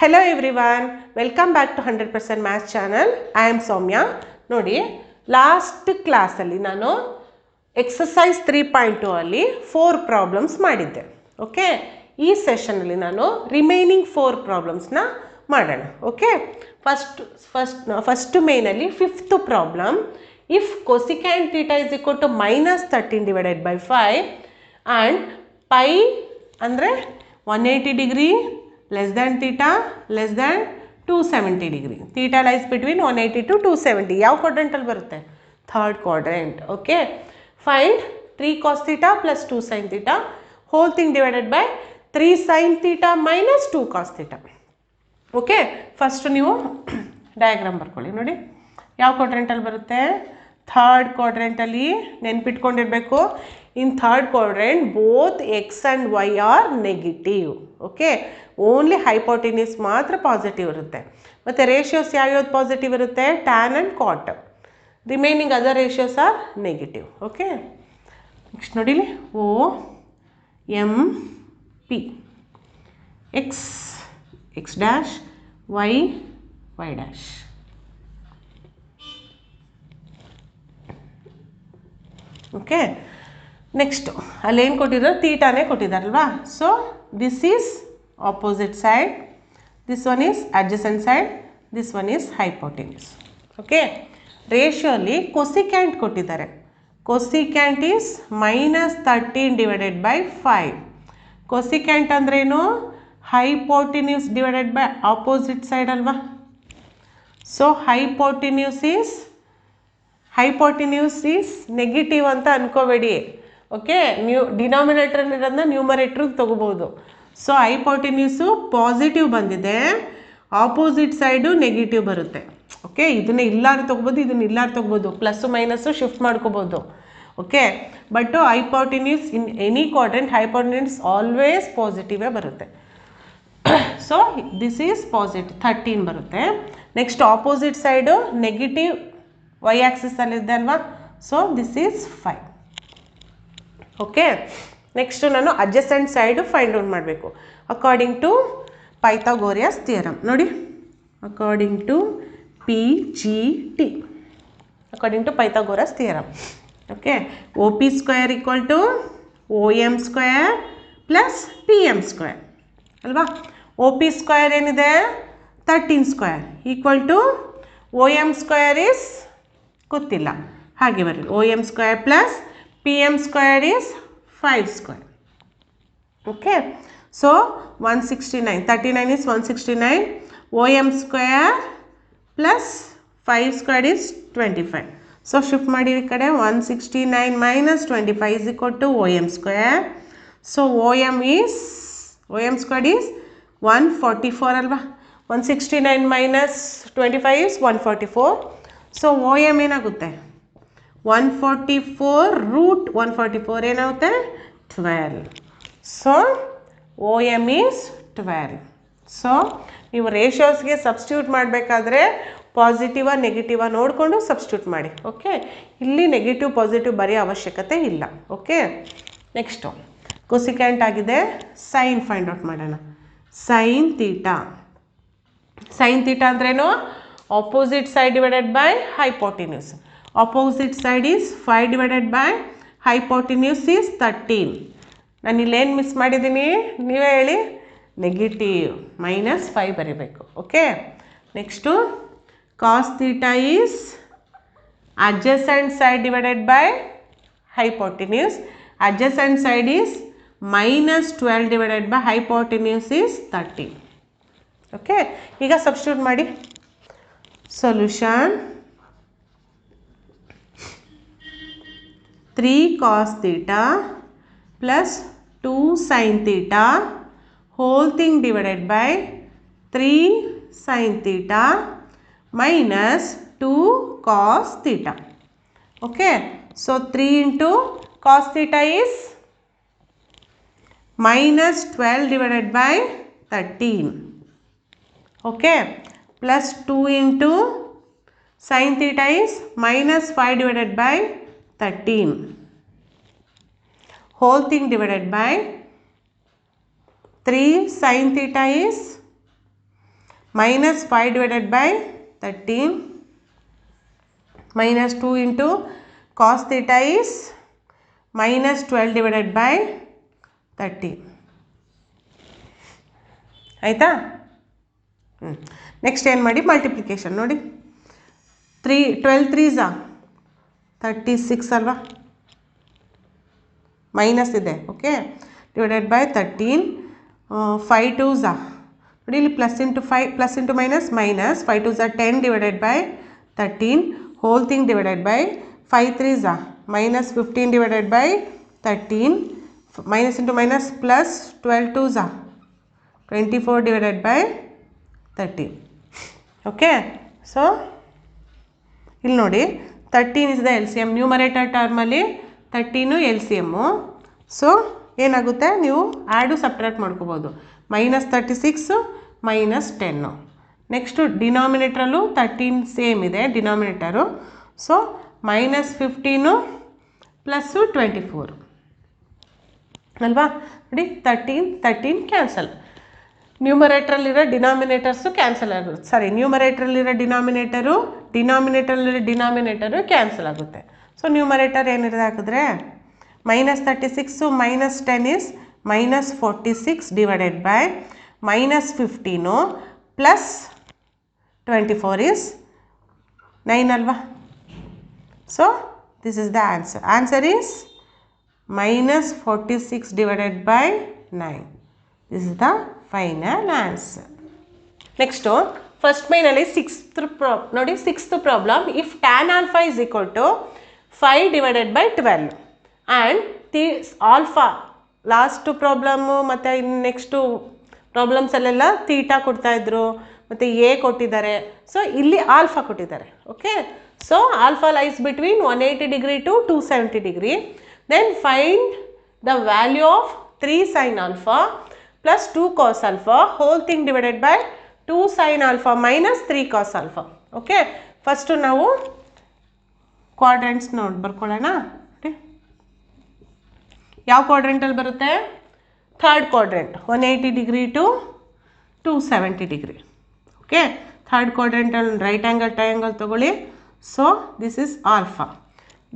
Hello everyone, welcome back to 100% Maths channel. I am Soumya. ನೋಡಿ last ಕ್ಲಾಸಲ್ಲಿ ನಾನು exercise 3.2 ಅಲ್ಲಿ 4 ಪ್ರಾಬ್ಲಮ್ಸ್ ಮಾಡಿದ್ದೆ. ಓಕೆ, ಈ ಸೆಷನಲ್ಲಿ ನಾನು ರಿಮೈನಿಂಗ್ 4 ಪ್ರಾಬ್ಲಮ್ಸ್ನ ಮಾಡೋಣ. ಓಕೆ, ಫಸ್ಟ್ ಮೇನಲ್ಲಿ 5th problem, if cosecant theta is equal to -13 divided by 5 and pi ಅಂದರೆ 180 degree less than theta less than 270 degree. Theta lies between 180 to 270. ಯಾವ quadrant ಅಲ್ಲಿ ಬರುತ್ತೆ? Third quadrant. Okay. Find 3 cos theta plus 2 sin theta whole thing divided by 3 sin theta minus 2 cos theta. Okay. First ನೀವು diagram ಬರ್ಕೊಳ್ಳಿ. ನೋಡಿ ಯಾವ quadrant ಅಲ್ಲಿ ಬರುತ್ತೆ? Third quadrant ಅಲ್ಲಿ ನೆನ್ಪಿಟ್ಕೊಂಡಿರಬೇಕು. In third quadrant both x and y are negative. Okay. Only hypotenuse ಮಾತ್ರ positive ಇರುತ್ತೆ. ಮತ್ತು ರೇಷಿಯೋಸ್ ಯಾವ್ಯಾವ್ದು ಪಾಸಿಟಿವ್ ಇರುತ್ತೆ? Tan and cot. Remaining other ratios are negative. Okay, next ನೋಡಿಲಿ, O M P X X dash Y Y dash. Okay, next ಅಲ್ಲೇನು ಕೊಟ್ಟಿದ್ದಾರೆ? ತೀಟಾನೇ ಕೊಟ್ಟಿದ್ದಾರಲ್ವಾ. So this is opposite side, this one is adjacent side, this one is hypotenuse. Okay, ratio ಅಲ್ಲಿ cosecant ಕೊಟ್ಟಿದ್ದಾರೆ. cosecant is -13 divided by 5. cosecant ಅಂದ್ರೇನು? hypotenuse divided by opposite side ಅಲ್ವಾ. So hypotenuse is ನೆಗೆಟಿವ್ ಅಂತ ಅನ್ಕೋಬೇಡಿ. ಓಕೆ, ಡಿನಾಮಿನೇಟರ್ ಇರೋದನ್ನ ನ್ಯೂಮರೇಟ್ರಿಗೆ ತಗೋಬೋದು. ಸೊ ಹೈಪೋಟಿನ್ಯೂಸು ಪಾಸಿಟಿವ್ ಬಂದಿದೆ, ಆಪೋಸಿಟ್ ಸೈಡು ನೆಗೆಟಿವ್ ಬರುತ್ತೆ. ಓಕೆ, ಇದನ್ನ ಇಲ್ಲಾರು ತೊಗೋಬೋದು, ಇದನ್ನ ಇಲ್ಲಾರು ತೊಗೋಬೋದು, ಪ್ಲಸ್ಸು ಮೈನಸ್ಸು ಶಿಫ್ಟ್ ಮಾಡ್ಕೋಬೋದು. Okay, but hypotenuse in any quadrant hypotenuse always ಪಾಸಿಟಿವೇ ಬರುತ್ತೆ. ಸೊ ದಿಸ್ ಈಸ್ ಪಾಸಿಟಿವ್ 13 ಬರುತ್ತೆ. Next opposite side negative Y ಆ್ಯಕ್ಸಿಸಲ್ಲಿದೆ ಅಲ್ವಾ. So this is 5. Okay, next ನಾನು ಅಡ್ಜಸೆಂಟ್ ಸೈಡು ಫೈಂಡ್ ಔಟ್ ಮಾಡಬೇಕು ಅಕಾರ್ಡಿಂಗ್ ಟು ಪೈಥಾಗೋರಿಯಸ್ ಥಿಯರಮ್. ನೋಡಿ, according to PGT, according to Pythagoras theorem. Okay, OP square equal to OM square plus PM square ಅಲ್ವಾ. OP square ಏನಿದೆ? 13 square equal to OM square is ಗೊತ್ತಿಲ್ಲ, ಹಾಗೆ ಬರಲಿ. OM square plus PM square is 5 square. Okay, so 169, 39 is 169, OM square plus 5 square is 25. So shift ಮಾಡಿ ಈ ಕಡೆ 169 minus 25 is equal to OM square. So OM square is 144 ಅಲ್ವಾ. 169 minus 25 is 144. So OM ಏನಾಗುತ್ತೆ? 144 root 144 ಏನಾಗುತ್ತೆ? 12. So OM is 12. So ನೀವು ರೇಷಿಯೋಸ್ಗೆ substitute ಮಾಡಬೇಕಾದ್ರೆ ಪಾಸಿಟಿವ ನೆಗೆಟಿವ ನೋಡಿಕೊಂಡು substitute ಮಾಡಿ. ಓಕೆ, ಇಲ್ಲಿ ನೆಗೆಟಿವ್ ಪಾಸಿಟಿವ್ ಬರೆಯೋ ಅವಶ್ಯಕತೆ ಇಲ್ಲ. ಓಕೆ, ನೆಕ್ಸ್ಟು ಕೊಸಿಕ್ಯಾಂಟ್ ಆಗಿದೆ, ಸೈನ್ ಫೈಂಡ್ ಔಟ್ ಮಾಡೋಣ. ಸೈನ್ ತೀಟಾ ಅಂದ್ರೇನು? Opposite side divided by hypotenuse. Opposite side is 5 divided by hypotenuse is 13. ನಾನು ಇಲ್ಲೇನು ಮಿಸ್ ಮಾಡಿದ್ದೀನಿ ನೀವೇ ಹೇಳಿ? ನೆಗೆಟಿವ್ -5 ಬರೀಬೇಕು. Okay, next cos theta is adjacent side divided by hypotenuse. Adjacent side is -12 divided by hypotenuse is 13. Okay, ಈಗ substitute ಮಾಡಿ. Solution 3 cos theta plus 2 sin theta whole thing divided by 3 sin theta minus 2 cos theta. Okay, so 3 into cos theta is -12 divided by 13. Okay, plus 2 into sin theta is -5 divided by 13. Whole thing divided by 3 sin theta is minus 5 divided by 13 minus 2 into cos theta is minus 12 divided by 30. ಆಯಿತಾ? Next ಏನು ಮಾಡಿ multiplication ನೋಡಿ. 12 3s 36 ಅಲ್ವಾ, minus ಇದೆ. Okay, divided by 13. 5 2s ನೋಡಿ ಇಲ್ಲಿ plus into 5 plus into minus minus 5 2s 10 divided by 13 whole thing divided by 5 3s minus 15 divided by 13 minus into minus plus 12 2s 24 divided by 30. Okay, so ಇಲ್ಲಿ ನೋಡಿ 13 is the LCM, numerator ಟರ್ಮಲ್ಲಿ 13 LCM. So ಏನಾಗುತ್ತೆ, ನೀವು ad subtract ಮಾಡ್ಕೋಬೋದು. -36 -10. Next ಡಿನಾಮಿನೇಟ್ರಲ್ಲೂ 13 same ಇದೆ ಡಿನಾಮಿನೇಟರು. So -15 plus 24 ಅಲ್ವಾ ನೋಡಿ. 13 cancel. ನ್ಯೂಮರೇಟ್ರಲ್ಲಿರೋ ಡಿನಾಮಿನೇಟರ್ಸು cancel ಆಗುತ್ತೆ. ಸಾರಿ, ನ್ಯೂಮರೇಟ್ರಲ್ಲಿರೋ ಡಿನಾಮಿನೇಟರು ಕ್ಯಾನ್ಸಲ್ ಆಗುತ್ತೆ. ಸೊ ನ್ಯೂಮರೇಟರ್ ಏನಿದೆ ಹಾಕಿದ್ರೆ -36 -10 is -46 divided by -15 plus 24 is 9 ಅಲ್ವಾ. So this is the answer. Answer is -46 divided by 9. This is the final answer. Next, first mainly ನೋಡಿ 6th problem. If tan alpha is equal to 5 divided by 12 and alpha last problem ಮತ್ತು ಇನ್ನು next problems ಅಲ್ಲೆಲ್ಲ theta ಕೊಡ್ತಾ ಇದ್ರು ಮತ್ತು A ಕೊಟ್ಟಿದ್ದಾರೆ. So ಇಲ್ಲಿ alpha ಕೊಟ್ಟಿದ್ದಾರೆ. Okay, so alpha lies between 180 degree to 270 degree. Then find the value of 3 sin alpha plus 2 cos alpha whole thing divided by 2 sin alpha minus 3 cos alpha. Okay, first ನಾವು ಕ್ವಾಡ್ರೆಂಟ್ಸ್ ಬರ್ಕೊಳ್ಳೋಣ. ಯಾವ ಕ್ವಾಡ್ರೆಂಟಲ್ಲಿ ಬರುತ್ತೆ? Third quadrant, 180 degree to 270 degree. Okay, third ಕ್ವಾಡ್ರೆಂಟಲ್ಲಿ right angle triangle ತೊಗೊಳ್ಳಿ. So this is alpha.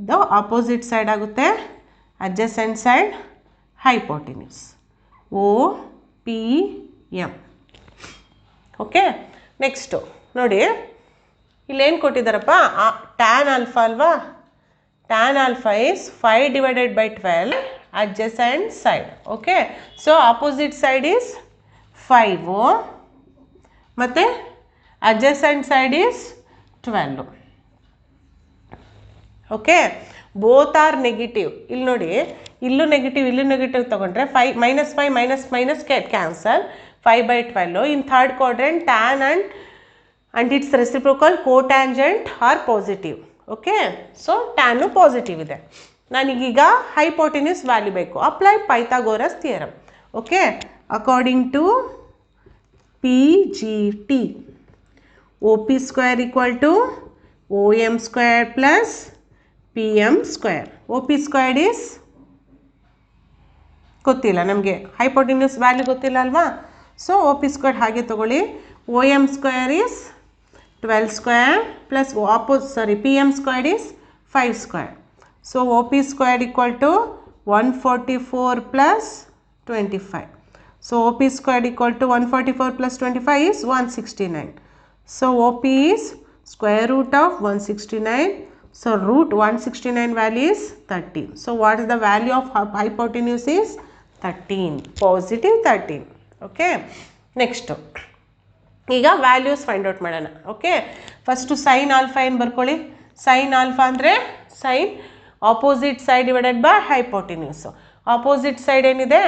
ಇದು opposite side ಆಗುತ್ತೆ, adjacent side hypotenuse OPM. Okay, next ನೋಡಿ ಇಲ್ಲೇನು ಕೊಟ್ಟಿದ್ದಾರಪ್ಪ, ಟ್ಯಾನ್ ಆಲ್ಫಾ ಅಲ್ವಾ. Tan alpha is 5 divided by 12 adjacent side. Okay, so opposite side is 5 ಮತ್ತು adjacent side is 12. Okay, both are negative. ಇಲ್ಲಿ ನೋಡಿ, ಇಲ್ಲೂ ನೆಗೆಟಿವ್ ತೊಗೊಂಡ್ರೆ 5 -5 cancel 5/12. In third quadrant tan and its reciprocal cotangent are positive. Okay, so tan positive ಇದೆ. ನನಗೀಗ hypotenuse value ಬೇಕು. Apply Pythagoras theorem. Okay, according to PGT OP square equal to OM square plus PM square. OP squared is ಗೊತ್ತಿಲ್ಲ ನಮಗೆ, hypotenuse value ಗೊತ್ತಿಲ್ಲ ಅಲ್ವಾ. So OP squared ಹಾಗೆ ತಗೊಳ್ಳಿ. OM square is 12 square plus PM squared is 5 square. So OP squared equal to 144 plus 25. So OP squared equal to 144 plus 25 is 169. So OP is square root of 169. So root 169 value is 13. So what is the value of hypotenuse is 13, positive 13. Okay, next ಈಗ values find out ಮಾಡೋಣ. Okay, first sine alpha ಏನು ಬರ್ಕೊಳ್ಳಿ. Sine alpha ಅಂದರೆ sine opposite side divided by hypotenuse. Opposite side ಏನಿದೆ,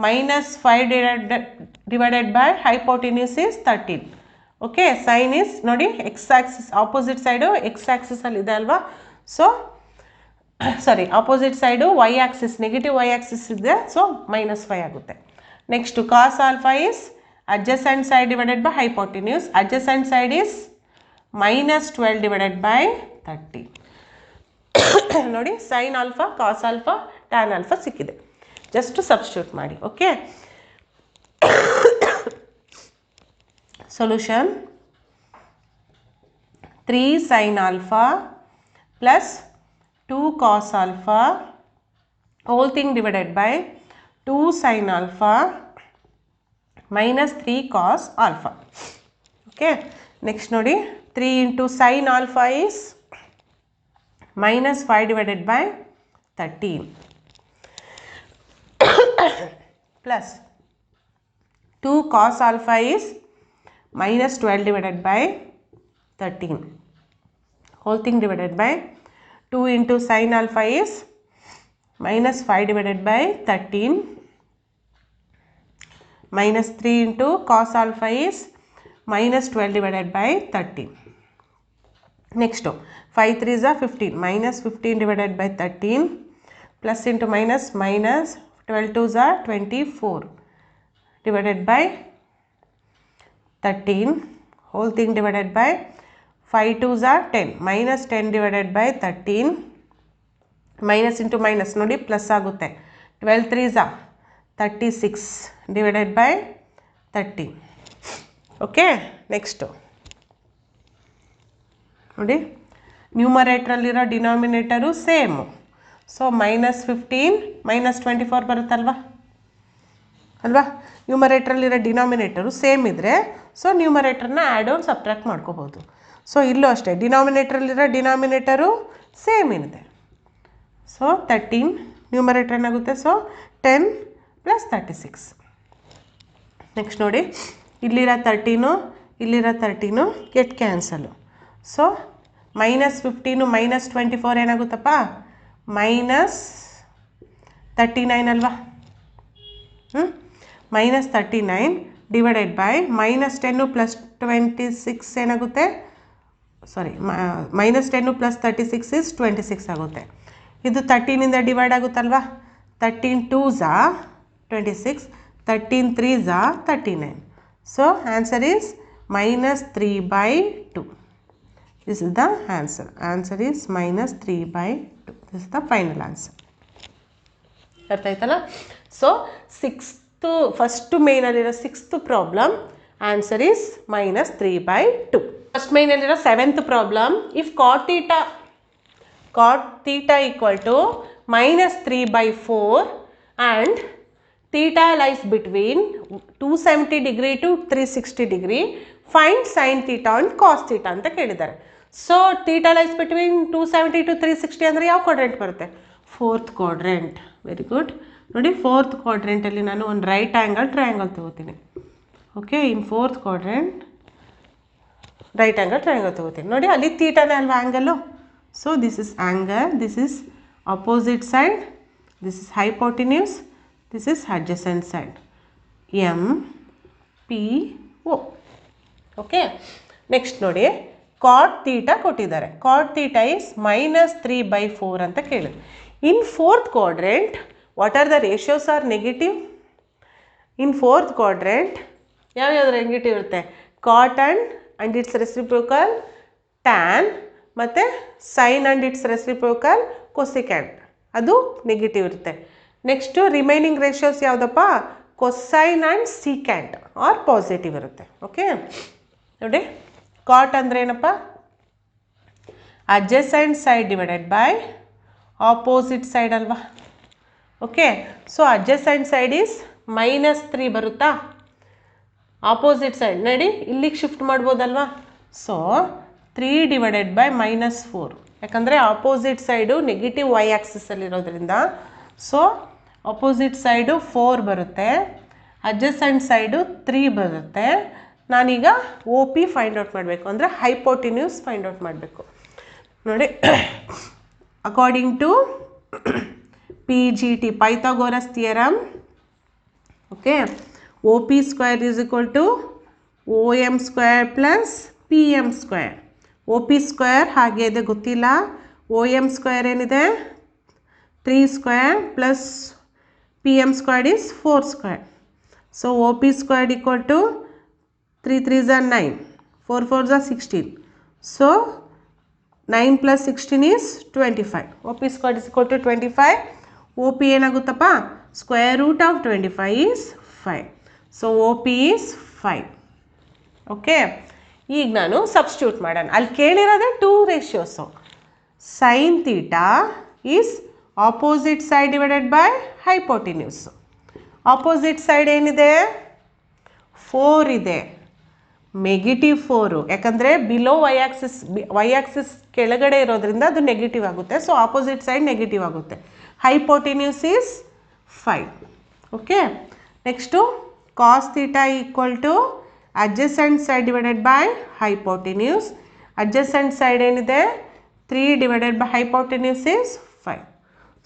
-5 divided by hypotenuse is 13. Okay, sine is ನೋಡಿ X axis, opposite side X ಆಕ್ಸಿಸಲ್ಲಿ ಇದೆ ಅಲ್ವಾ. So sorry, opposite side Y axis, negative Y axis ಇದೆ. So -5 ಆಗುತ್ತೆ. Next cos alpha is adjacent side divided by hypotenuse. Adjacent side is -12 divided by 30. ನೋಡಿ, sine alpha, cos alpha, tan alpha ಸಿಕ್ಕಿದೆ. Just substitute ಮಾಡಿ. Okay, solution 3 sin alpha plus 2 cos alpha whole thing divided by 2 sin alpha minus 3 cos alpha. Okay, next nodi 3 into sin alpha is minus 5 divided by 13 plus 2 cos alpha is minus 12 divided by 13 whole thing divided by 2 into sin alpha is minus 5 divided by 13 minus 3 into cos alpha is minus 12 divided by 13. Next 5 3s are 15 minus 15 divided by 13 plus into minus minus 12 2s are 24 divided by 13 whole thing divided by 5 2s are 10 minus 10 divided by 13 minus into minus nodi plus ಆಗುತ್ತೆ 12 3s are 36 divided by 30. Okay, next ನೋಡಿ ನ್ಯೂಮರೇಟ್ರಲ್ಲಿರೋ denominator same. So minus 15 minus 24 ಬರುತ್ತಲ್ವಾ ಅಲ್ವಾ. ನ್ಯೂಮರೇಟ್ರಲ್ಲಿರೋ denominator same ಇದ್ದರೆ so ನ್ಯೂಮರೇಟರ್ನ add and subtract ಮಾಡ್ಕೋಬೋದು. So ಇಲ್ಲೂ ಅಷ್ಟೇ ಡಿನಾಮಿನೇಟ್ರಲ್ಲಿರೋ ಡಿನಾಮಿನೇಟರು ಸೇಮ್ ಇದೆ. ಸೊ 13 ನ್ಯೂಮರೇಟರ್ ಏನಾಗುತ್ತೆ ಸೊ 10 ಪ್ಲಸ್ 36. ನೆಕ್ಸ್ಟ್ ನೋಡಿ ಇಲ್ಲಿರೋ 13 ಇಲ್ಲಿರೋ 13 get cancel. So minus 15 minus 24 ಏನಾಗುತ್ತಪ್ಪ minus 39 ಅಲ್ವಾ. minus 39 divided by minus 10 plus 26 ಏನಾಗುತ್ತೆ ಸಾರಿ minus 10 plus 36 is 26 ಆಗುತ್ತೆ. ಇದು 13ಇಂದ ಡಿವೈಡ್ ಆಗುತ್ತಲ್ವಾ. 13 2s are 26 13 3s are 39. So answer is minus 3 by 2. This is the answer. Answer is minus 3 by 2. This is the final answer. ಅರ್ಥ ಆಯ್ತಲ್ಲ. So first ಮೇನಲ್ಲಿರೋ 6th problem answer is minus 3 by 2. First ಮೇನಲ್ಲಿರೋ 7th problem if cot theta equal to minus 3 by 4 and theta lies between 270 degree to 360 degree find sin theta and cos theta ಅಂತ ಕೇಳಿದ್ದಾರೆ. So theta lies between 270 to 360 ಅಂದರೆ ಯಾವ quadrant ಬರುತ್ತೆ 4th quadrant. Very good. ನೋಡಿ 4th ಕ್ವಾಡ್ರೆಂಟಲ್ಲಿ ನಾನು ಒಂದು right angle triangle ತೊಗೋತೀನಿ. Okay, in 4th quadrant right angle triangle ತೊಗೋತೀನಿ. ನೋಡಿ ಅಲ್ಲಿ ಥೀಟಾನೇ ಅಲ್ವಾ ಆ್ಯಂಗಲ್ಲು. So this is angle, this is opposite side, this is hypotenuse, this is adjacent side MPO. Okay, next ನೋಡಿ cot theta ಕೊಟ್ಟಿದ್ದಾರೆ. cot theta is minus 3 by 4 ಅಂತ ಕೇಳಿದ್ರು. In 4th quadrant what are the ratios are negative. In 4th quadrant ಯಾವ್ಯಾವ್ದು negative ಇರುತ್ತೆ cot and its reciprocal tan ಮತ್ತು sin and its reciprocal cosecant ಅದು negative ಇರುತ್ತೆ. Next remaining ratios ಯಾವುದಪ್ಪ cosine and secant are positive ಇರುತ್ತೆ. Okay ನೋಡಿ cot ಅಂದರೆ ಏನಪ್ಪ adjacent side divided by opposite side ಅಲ್ವಾ. Okay, so adjacent side is -3 ಬರುತ್ತಾ. ಆಪೋಸಿಟ್ ಸೈಡ್ ನೋಡಿ ಇಲ್ಲಿಗೆ ಶಿಫ್ಟ್ ಮಾಡ್ಬೋದಲ್ವಾ. ಸೊ 3 divided by -4 ಯಾಕಂದರೆ ಆಪೋಸಿಟ್ ಸೈಡು ನೆಗೆಟಿವ್ ವೈ ಆ್ಯಕ್ಸಿಸಲ್ಲಿರೋದ್ರಿಂದ ಸೊ ಆಪೋಸಿಟ್ ಸೈಡು 4 ಬರುತ್ತೆ, ಅಡ್ಜಸೆಂಟ್ ಸೈಡು 3 ಬರುತ್ತೆ. ನಾನೀಗ OP ಫೈಂಡ್ ಔಟ್ ಮಾಡಬೇಕು ಅಂದರೆ ಹೈಪೋಟಿನ್ಯೂಸ್ ಫೈಂಡ್ ಔಟ್ ಮಾಡಬೇಕು. ನೋಡಿ according to PGT Pythagoras theorem. Okay, OP square is equal to OM square plus PM square. OP square ಹಾಗೆ ಇದೆ ಗೊತ್ತಿಲ್ಲ. OM ಸ್ಕ್ವೇರ್ ಏನಿದೆ 3 square plus PM square is 4 square. So OP square equal to 3 3s are 9, 4 4s are 16. So 9 plus 16 is 25. OP squared is equal to 25. OP ಏನಾಗುತ್ತಪ್ಪ square root of 25 is 5. So OP is 5. Okay, ಈಗ ನಾನು substitute ಮಾಡೋಣ. ಅಲ್ಲಿ ಕೇಳಿರೋದೇ 2 ratios. Sine theta is opposite side divided by hypotenuse. Opposite side ಏನಿದೆ? 4 ಇದೆ, -4, ಯಾಕಂದರೆ below Y Axis ಕೆಳಗಡೆ ಇರೋದ್ರಿಂದ ಅದು ನೆಗೆಟಿವ್ ಆಗುತ್ತೆ. ಸೊ ಆಪೋಸಿಟ್ ಸೈಡ್ ನೆಗೆಟಿವ್ ಆಗುತ್ತೆ. Hypotenuse is 5. Okay, next cos theta equal to adjacent side divided by hypotenuse. Adjacent side ಏನಿದೆ? 3 divided by hypotenuse is 5.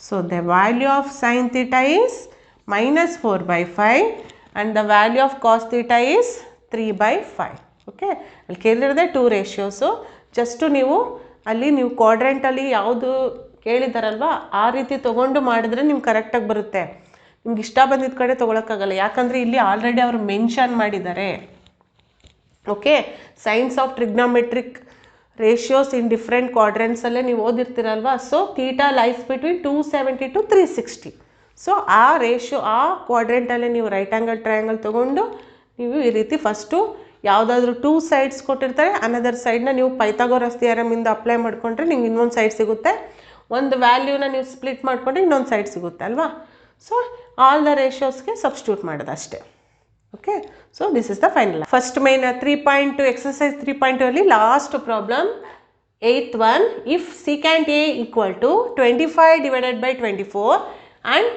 So the value of sine theta is -4/5 and the value of cos theta is 3/5. Okay, ಅಲ್ಲಿ ಕೇಳಿರೋದೆ 2 ratios. Just ನೀವು ಅಲ್ಲಿ ನೀವು ಕ್ವಾಡ್ರೆಂಟಲ್ಲಿ ಯಾವುದು ಕೇಳಿದಾರಲ್ವ ಆ ರೀತಿ ತೊಗೊಂಡು ಮಾಡಿದ್ರೆ ನಿಮ್ಗೆ ಕರೆಕ್ಟಾಗಿ ಬರುತ್ತೆ. ನಿಮ್ಗೆ ಇಷ್ಟ ಬಂದಿದ್ದ ಕಡೆ ತೊಗೊಳಕ್ಕಾಗಲ್ಲ, ಯಾಕಂದರೆ ಇಲ್ಲಿ ಆಲ್ರೆಡಿ ಅವರು ಮೆನ್ಷನ್ ಮಾಡಿದ್ದಾರೆ. Okay, signs of trigonometric ratios in different ಕ್ವಾಡ್ರೆಂಟ್ಸಲ್ಲೇ ನೀವು ಓದಿರ್ತೀರಲ್ವ. So theta lies between 270 to 360. So ಆ ರೇಷಿಯೋ ಆ ಕ್ವಾಡ್ರೆಂಟಲ್ಲೇ ನೀವು ರೈಟ್ ಆ್ಯಂಗಲ್ ಟ್ರಯಾಂಗಲ್ ತೊಗೊಂಡು ನೀವು ಈ ರೀತಿ ಫಸ್ಟು ಯಾವುದಾದ್ರೂ 2 ಸೈಡ್ಸ್ ಕೊಟ್ಟಿರ್ತಾರೆ, ಅನದರ್ ಸೈಡ್ನ ನೀವು ಪೈಥಾಗೋರಸ್ ಥಿಯರಮಿಂದ ಅಪ್ಲೈ ಮಾಡಿಕೊಂಡ್ರೆ ನಿಮ್ಗೆ ಇನ್ನೊಂದು ಸೈಡ್ ಸಿಗುತ್ತೆ. ಒಂದು ವ್ಯಾಲ್ಯೂನ ನೀವು ಸ್ಪ್ಲಿಟ್ ಮಾಡಿಕೊಂಡ್ರೆ ಇನ್ನೊಂದು ಸೈಡ್ ಸಿಗುತ್ತೆ ಅಲ್ವಾ. ಸೊ ಆಲ್ ದ ರೇಷಿಯೋಸ್ಗೆ ಸಬ್ಸ್ಟಿಟ್ಯೂಟ್ ಮಾಡೋದು ಅಷ್ಟೇ. Okay, so this is the final. First main 3.2 exercise 3.2 ಅಲ್ಲಿ last problem 8th one. If secant A equal to 25 divided by 24 and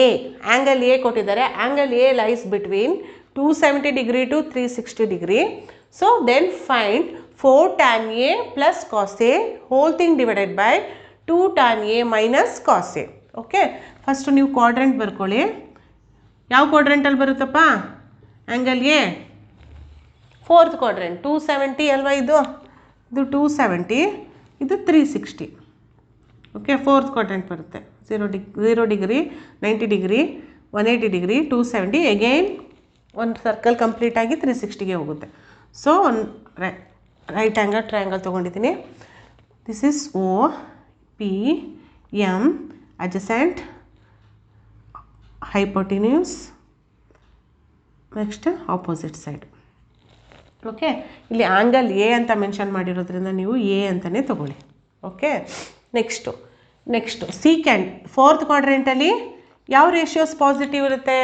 A, angle A ಕೊಟ್ಟಿದ್ದಾರೆ, angle A lies between 270 degree to 360 degree. So then find 4 tan A plus cos A whole thing divided by 2 tan A minus cos A. Okay, first ನೀವು quadrant ಬರ್ಕೊಳ್ಳಿ. ಯಾವ ಕ್ವಾಡ್ರೆಂಟಲ್ಲಿ ಬರುತ್ತಪ್ಪ? Angle A 4th quadrant. 270 ಅಲ್ವಾ ಇದು 270, ಇದು 360. Okay, 4th quadrant ಬರುತ್ತೆ. 0 degree, 90 degree, 180 degree, 270, again ಒಂದು circle ಕಂಪ್ಲೀಟಾಗಿ 360ಗೆ ಹೋಗುತ್ತೆ. ಸೊ ಒಂದು ರೈಟ್ ಆ್ಯಂಗಲ್ ಟ್ರಯಾಂಗಲ್ ತೊಗೊಂಡಿದ್ದೀನಿ. This is O P M adjacent hypotenuse, next opposite side. Okay, ಇಲ್ಲಿ ಆ್ಯಂಗಲ್ ಎ ಅಂತ ಮೆನ್ಷನ್ ಮಾಡಿರೋದ್ರಿಂದ ನೀವು ಎ ಅಂತಲೇ ತೊಗೊಳ್ಳಿ. ಓಕೆ, ನೆಕ್ಸ್ಟು ಸೀಕ್ಯಾಂಟ್ 4th ಕ್ವಾಡ್ರೆಂಟಲ್ಲಿ ಯಾವ ರೇಷಿಯೋಸ್ ಪಾಸಿಟಿವ್ ಇರುತ್ತೆ?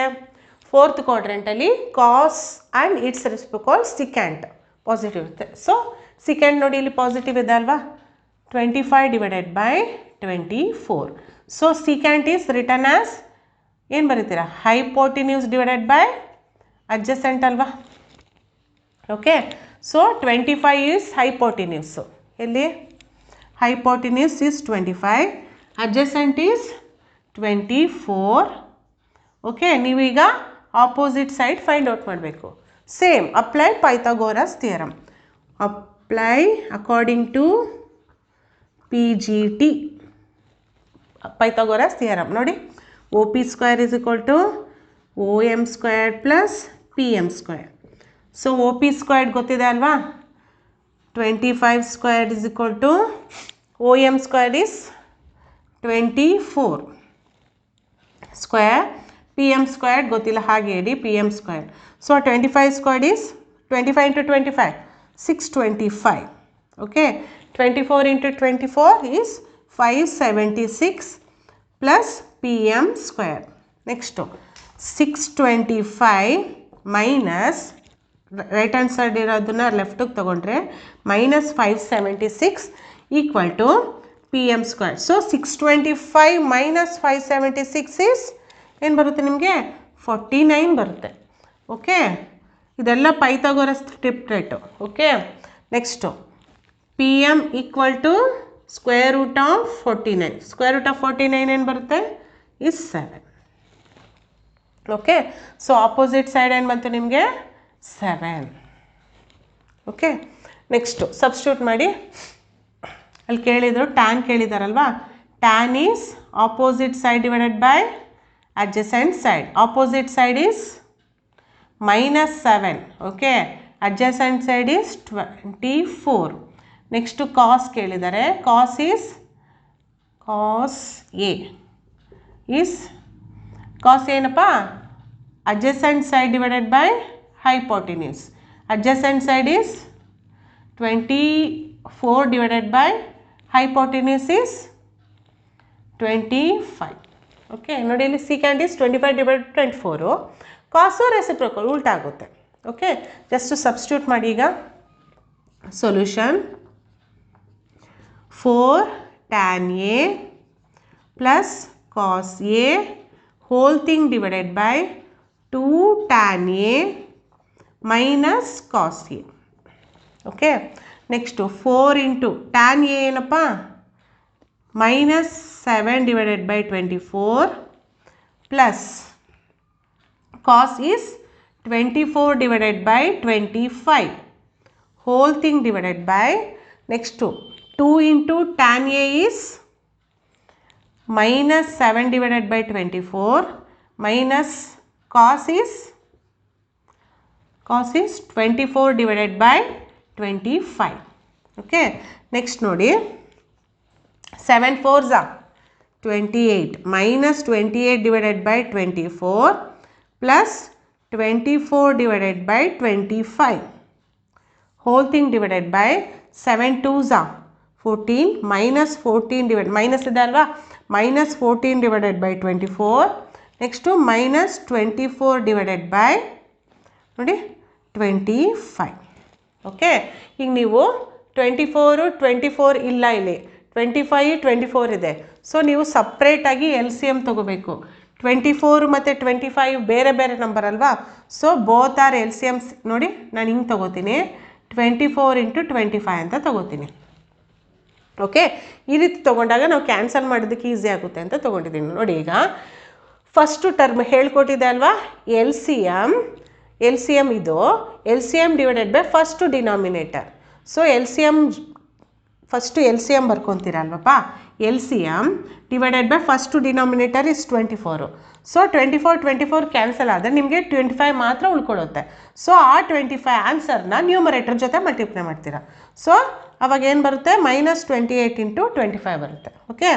4th ಕ್ವಾಡ್ರೆಂಟಲ್ಲಿ cos and its reciprocal secant positive ಇರುತ್ತೆ. ಸೊ ಸಿಕ್ಯಾಂಟ್ ನೋಡಿ ಇಲ್ಲಿ ಪಾಸಿಟಿವ್ ಇದೆ ಅಲ್ವಾ, 25 divided by 24. So secant is return as ಏನು ಬರೀತೀರಾ? ಹೈಪೋಟಿನ್ಯೂಸ್ ಡಿವೈಡೆಡ್ ಬೈ ಅಡ್ಜಸೆಂಟ್ ಅಲ್ವಾ. Okay, so 25 is hypotenuse. ಎಲ್ಲಿ hypotenuse is 25, adjacent is 24. Okay, ನೀವೀಗ ಆಪೋಸಿಟ್ ಸೈಡ್ ಫೈಂಡ್ ಔಟ್ ಮಾಡಬೇಕು. Same apply Pythagoras theorem. Apply according to PGT Pythagoras theorem. ನೋಡಿ, OP square is equal to OM square plus PM square. So OP square ಗೊತ್ತಿದೆ ಅಲ್ವಾ, 25 square is equal to OM square is 24 square. PM square ಗೊತ್ತಿಲ್ಲ, ಹಾಗೆ ಹೇಳಿ PM square. So 25 square is 25 into 25, 625. Okay, 24 into 24 is 576 plus PM square. Next 625 minus right hand side ಇರೋದನ್ನ ಲೆಫ್ಟಿಗೆ ತೊಗೊಂಡ್ರೆ -576 equal to PM square. So 625 minus 576 is ಏನು ಬರುತ್ತೆ ನಿಮಗೆ? 49 ಬರುತ್ತೆ. ಓಕೆ, ಇದೆಲ್ಲ Pythagoras triplet. Okay, next PM equal to square root of 49. Square root of 49 ಏನು ಬರುತ್ತೆ? Is 7. Okay, so opposite side ಏನು ಬಂತು ನಿಮಗೆ? 7. ಓಕೆ, ನೆಕ್ಸ್ಟು ಸಬ್ಸ್ಟಿಟ್ಯೂಟ್ ಮಾಡಿ. ಅಲ್ಲಿ ಕೇಳಿದರು ಟ್ಯಾನ್ ಕೇಳಿದಾರಲ್ವಾ, tan is opposite side divided by adjacent side. Opposite side is -7. Okay, adjacent side is 24. Next cos ಕೇಳಿದ್ದಾರೆ. ಕಾಸ್ ಎ ಈಸ್ ಕಾಸ್ ಏನಪ್ಪ? Adjacent side divided by hypotenuse. adjacent side is 24 divided by hypotenuse is 25. Okay ನೋಡಿ ಇಲ್ಲಿ secant is 25 divided by 24. ಕಾಸು reciprocal ಉಲ್ಟಾ ಆಗುತ್ತೆ. Okay just substitute ಮಾಡಿ ಈಗ. Solution 4 tan A plus cos A whole thing divided by 2 tan A minus cos A. Okay, next 4 into tan A ಏನಪ್ಪ minus 7 divided by 24 plus cos is 24 divided by 25 whole thing divided by next 2 into tan A is minus 7 divided by 24 minus cos is 24 divided by 25. Okay, next nodi 7 4s are 28 minus 28 divided by 24 plus 24 divided by 25 whole thing divided by 7 2s are 14 minus 14 divided minus ಇದೆ ಅಲ್ವಾ minus 14 divided by 24 next minus 24 divided by ನೋಡಿ 25. Okay ಈಗ ನೀವು 24 ಇಲ್ಲ ಇಲ್ಲಿ 25 ಇದೆ. So ನೀವು ಸಪ್ರೇಟಾಗಿ ಎಲ್ ಸಿ ಎಮ್ ತೊಗೋಬೇಕು. 24 ಮತ್ತು 25 ಬೇರೆ ಬೇರೆ ನಂಬರ್ ಅಲ್ವಾ. So both are L C ಎಮ್ಸ್. ನೋಡಿ ನಾನು ಹಿಂಗೆ ತೊಗೋತೀನಿ 24 into 25 ಅಂತ ತೊಗೋತೀನಿ. ಓಕೆ ಈ ರೀತಿ ತೊಗೊಂಡಾಗ ನಾವು ಕ್ಯಾನ್ಸಲ್ ಮಾಡೋದಕ್ಕೆ ಈಸಿ ಆಗುತ್ತೆ ಅಂತ ತೊಗೊಂಡಿದ್ದೀನಿ. ನೋಡಿ ಈಗ ಫಸ್ಟು ಟರ್ಮ್ ಹೇಳ್ಕೊಟ್ಟಿದೆ ಅಲ್ವಾ ಎಲ್ ಸಿ ಎಮ್ ಇದು L C M divided by first denominator. So first L C M ಬರ್ಕೊತೀರಲ್ವಪ್ಪ. L C M divided by first denominator is 24. So 24 cancel ಆದರೆ ನಿಮಗೆ 25 ಮಾತ್ರ ಉಳ್ಕೊಳ್ಳುತ್ತೆ. ಸೊ ಆ 25 ಆನ್ಸರ್ನ ನ್ಯೂಮರೇಟರ್ ಜೊತೆ ಮಲ್ಟಿಪ್ಲೈ ಮಾಡ್ತೀರಾ. ಸೊ ಅವಾಗ ಏನು ಬರುತ್ತೆ -28 into 25 ಬರುತ್ತೆ. ಓಕೆ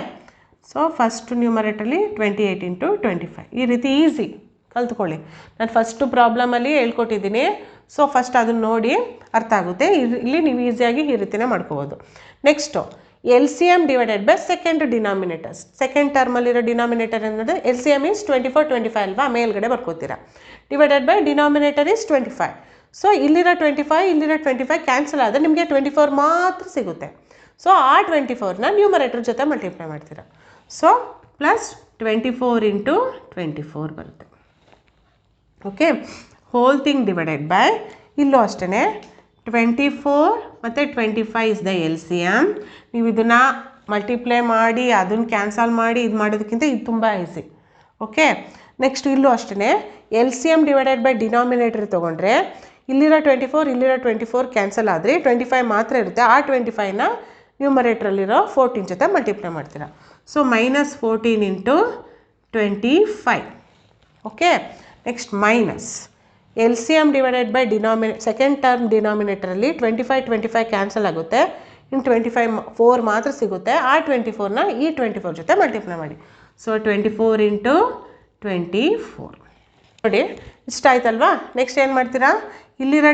ಸೊ ಫಸ್ಟ್ ನ್ಯೂಮರೇಟರ್ಲಿ 28 into 25 ಈ ರೀತಿ ಈಸಿ ಕಲ್ತ್ಕೊಳ್ಳಿ. ನಾನು ಫಸ್ಟು ಪ್ರಾಬ್ಲಮಲ್ಲಿ ಹೇಳ್ಕೊಟ್ಟಿದ್ದೀನಿ. ಸೊ ಫಸ್ಟ್ ಅದನ್ನು ನೋಡಿ ಅರ್ಥ ಆಗುತ್ತೆ. ಇಲ್ಲಿ ನೀವು ಈಸಿಯಾಗಿ ಈ ರೀತಿನೇ ಮಾಡ್ಕೋಬೋದು. Next L C M divided by second denominators. Second ಟರ್ಮಲ್ಲಿರೋ ಡಿನಾಮಿನೇಟರ್ ಏನಂದರೆ ಎಲ್ ಸಿ ಎಮ್ ಈಸ್ 24 ಅಲ್ವಾ, ಮೇಲ್ಗಡೆ ಬರ್ಕೋತೀರಾ. Divided by denominator is 25. So ಇಲ್ಲಿರೋ 25 ಕ್ಯಾನ್ಸಲ್ ಆದರೆ ನಿಮಗೆ 24 ಮಾತ್ರ ಸಿಗುತ್ತೆ. ಸೊ ಆ 24ನ ನ್ಯೂಮರೇಟರ್ ಜೊತೆ ಮಲ್ಟಿಪ್ಲೈ ಮಾಡ್ತೀರಾ. ಸೊ ಪ್ಲಸ್ 24 into 24 ಬರುತ್ತೆ. Okay whole thing divided by ಇಲ್ಲೂ ಅಷ್ಟೇ 24 ಮತ್ತು 25 is the L C M. ನೀವು ಇದನ್ನು ಮಲ್ಟಿಪ್ಲೈ ಮಾಡಿ ಅದನ್ನು ಕ್ಯಾನ್ಸಲ್ ಮಾಡಿ ಇದು ಮಾಡೋದಕ್ಕಿಂತ ಇದು ತುಂಬ ಈಸಿ. ಓಕೆ ನೆಕ್ಸ್ಟ್ ಇಲ್ಲೂ ಅಷ್ಟೇ L C M divided by denominator ತೊಗೊಂಡ್ರೆ ಇಲ್ಲಿರೋ 24 ಕ್ಯಾನ್ಸಲ್ ಆದರೆ 25 ಮಾತ್ರ ಇರುತ್ತೆ. ಆ 25ನ ನ್ಯೂಮರೇಟ್ರಲ್ಲಿರೋ 14 ಜೊತೆ ಮಲ್ಟಿಪ್ಲೈ ಮಾಡ್ತೀರಾ. So -14 into 25. Okay next minus L C M divided by second term ಡಿನಾಮಿನೇಟರಲ್ಲಿ 25 ಕ್ಯಾನ್ಸಲ್ ಆಗುತ್ತೆ. ಇನ್ನು 25 4 ಮಾತ್ರ ಸಿಗುತ್ತೆ. ಆ 24ನ ಈ 24 ಜೊತೆ ಮಲ್ಟಿಪ್ಲೈ ಮಾಡಿ. ಸೊ 24 into 24 ನೋಡಿ ಇಷ್ಟ ಆಯ್ತಲ್ವಾ. ನೆಕ್ಸ್ಟ್ ಏನು ಮಾಡ್ತೀರಾ, ಇಲ್ಲಿರೋ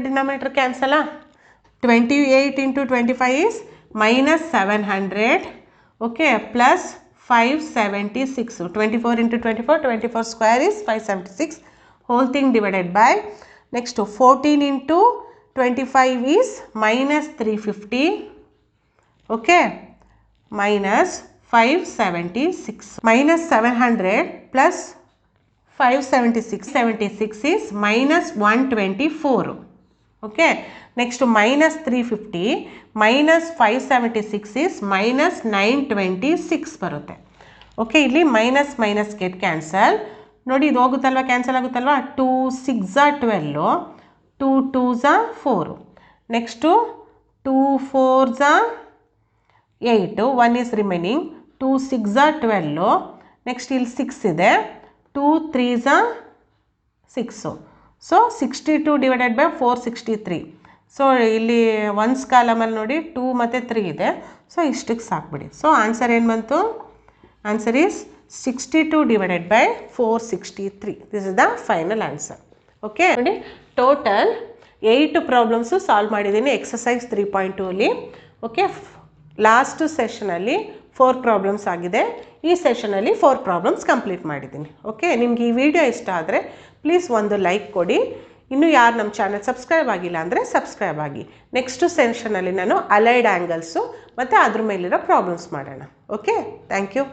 ಡಿನಾಮಿನೇಟರ್ ಕ್ಯಾನ್ಸಲಾ. 28 into 25 is -700. Okay plus 576. 24 into 24 square is 576. Whole thing divided by next 14 into 25 is -350. Okay, minus 576. -700 plus 576 is -124. Okay, next -350 minus 576 is -926 ಬರುತ್ತೆ. ಓಕೆ ಇಲ್ಲಿ ಮೈನಸ್ ಗೆಟ್ ಕ್ಯಾನ್ಸಲ್. ನೋಡಿ ಇದು ಹೋಗುತ್ತಲ್ವ, ಕ್ಯಾನ್ಸಲ್ ಆಗುತ್ತಲ್ವ. 2 6 12, 2 2s 4, next 2 4s 8, 1 is remaining. 2 6 12, next ಇಲ್ಲಿ 6 ಇದೆ. 2 3s 6. So 62 divided by 463. So ಇಲ್ಲಿ ones ಕಾಲಮಲ್ಲಿ ನೋಡಿ 2 ಮತ್ತು 3 ಇದೆ. ಸೊ ಇಷ್ಟಕ್ಕೆ ಸಾಕ್ಬಿಡಿ. ಸೊ ಆನ್ಸರ್ ಏನು ಬಂತು? Answer is 62 divided by 463. This is the final answer. Okay, ನೋಡಿ ಟೋಟಲ್ 8 ಪ್ರಾಬ್ಲಮ್ಸು ಸಾಲ್ವ್ ಮಾಡಿದ್ದೀನಿ ಎಕ್ಸಸೈಸ್ 3.2ಅಲ್ಲಿ. ಓಕೆ, ಲಾಸ್ಟ್ ಸೆಷನಲ್ಲಿ 4 ಪ್ರಾಬ್ಲಮ್ಸ್ ಆಗಿದೆ. ಈ ಸೆಷನಲ್ಲಿ 4 ಪ್ರಾಬ್ಲಮ್ಸ್ ಕಂಪ್ಲೀಟ್ ಮಾಡಿದ್ದೀನಿ. ಓಕೆ, ನಿಮ್ಗೆ ಈ ವಿಡಿಯೋ ಇಷ್ಟ ಆದರೆ ಪ್ಲೀಸ್ ಒಂದು ಲೈಕ್ ಕೊಡಿ. ಇನ್ನೂ ಯಾರು ನಮ್ಮ ಚಾನಲ್ ಸಬ್ಸ್ಕ್ರೈಬ್ ಆಗಿಲ್ಲ ಅಂದರೆ ಸಬ್ಸ್ಕ್ರೈಬ್ ಆಗಿ. ನೆಕ್ಸ್ಟ್ ಸೆಷನಲ್ಲಿ ನಾನು ಅಲೈಡ್ ಆ್ಯಂಗಲ್ಸು ಮತ್ತು ಅದ್ರ ಮೇಲಿರೋ ಪ್ರಾಬ್ಲಮ್ಸ್ ಮಾಡೋಣ. Okay, thank you.